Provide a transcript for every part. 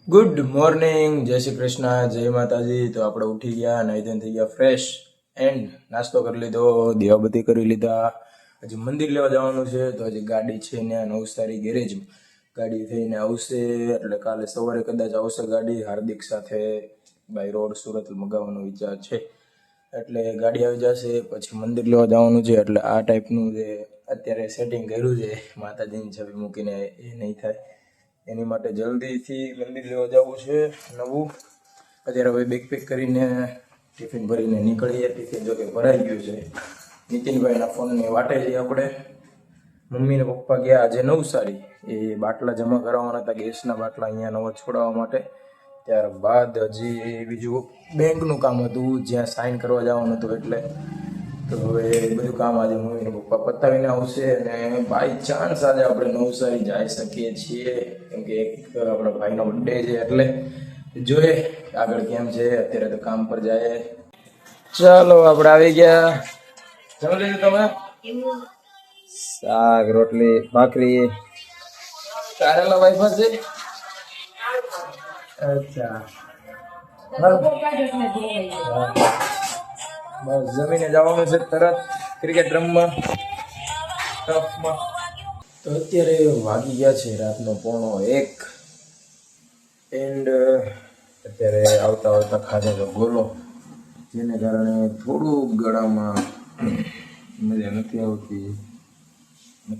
Good morning, જય શ્રી કૃષ્ણ, જય માતાજી. તો આપણે ઉઠી ગયા, નાઈ ધોઈને થઈ ગયા ફ્રેશ એન્ડ નાસ્તો કરી લીધો, દીવાબત્તી કરી લીધા. હજી મંદિર લેવા જવાનું છે, તો હજી ગાડી છે ને નવસારી ગેરેજમાં ગાડી થઈને આવશે. એટલે કાલે સવારે કદાચ આવશે ગાડી. હાર્દિક સાથે બાય રોડ સુરત મગાવવાનો વિચાર છે, એટલે ગાડી આવી જશે. પછી મંદિર લેવા જવાનું છે, એટલે આ ટાઈપનું જે અત્યારે સેટિંગ કર્યું છે માતાજીની છબી મૂકીને એ નહીં થાય. એની માટે જલ્દીથી મંદિર લેવા જવું છે નવું. અત્યારે હવે બેગ પેક કરીને ટિફિન ભરીને નીકળીએ. ટિફિન જો કે ભરાઈ ગયું છે. નીતિનભાઈના ફોનની વાટે જઈએ આપણે. મમ્મી ને પપ્પા ગયા આજે નવસારી, એ બાટલા જમા કરાવવાના હતા, ગેસના બાટલા અહીંયા નવા છોડાવવા માટે. ત્યારબાદ હજી બીજું બેંકનું કામ હતું, જ્યાં સાઇન કરવા જવાનું હતું. એટલે તો હવે બધું કામ આજે મમ્મી ને પપ્પા પતાવીને આવશે, અને બાય ચાન્સ આજે આપણે નવસારી જઈ શકીએ છીએ, કેમ કે એક આપણા ભાઈનો બર્થડે છે. એટલે જોઈએ આગળ કેમ છે. અત્યારે તો કામ પર જાય. ચાલો આપણે આવી ગયા. જમી લીધું તમે? શાક રોટલી ભાખરી કારેલા વાઈફા છે. અચ્છા, બસ જમીને જવાનું છે તરત ક્રિકેટ રમવા ટફમાં. તો અત્યારે વાગી ગયા છે રાતનો 1:45 એન્ડ અત્યારે આવતા આવતા ખાધો તો ગોલો, જેને કારણે થોડું ગળામાં મજા નથી આવતી.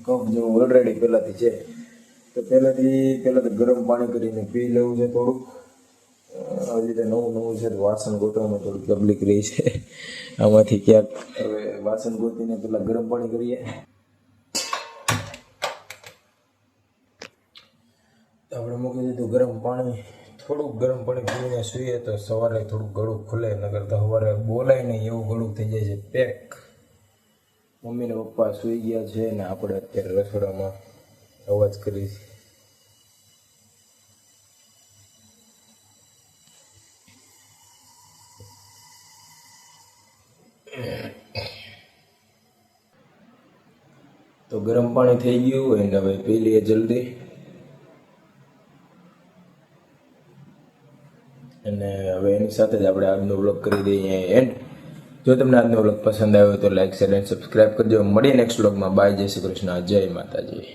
કફ જેવું ઓલરેડી પહેલાંથી છે, તો પહેલાં તો ગરમ પાણી કરીને પી લેવું છે થોડુંક. હજી તો નવું છે, તો વાસણ ગોતવામાં થોડીક તકલીફ રહી છે. આમાંથી ક્યાંક હવે વાસણ ગોતીને પેલા ગરમ પાણી કરીએ. તો આપણે મૂકી દીધું ગરમ પાણી. થોડુંક ગરમ પાણી પીને સૂઈએ તો સવારે થોડુંક ગળું ખુલે, નગર તો સવારે બોલાય નહીં એવું ગળું થઈ જાય છે પેક. મમ્મી ને પપ્પા સૂઈ ગયા છે ને આપણે અત્યારે રસોડામાં અવાજ કરી. તો ગરમ પાણી થઈ ગયું અને હવે પી લઈએ જલ્દી. અને હવે એની સાથે જ આપણે આજનો વ્લોગ કરી દઈએ એન્ડ. જો તમને આજનો વ્લોગ પસંદ આવ્યો તો લાઈક શેર એન્ડ સબસ્ક્રાઈબ કરજો. મળીએ નેક્સ્ટ વ્લોગમાં. બાય, જય શ્રી કૃષ્ણ, જય માતાજી.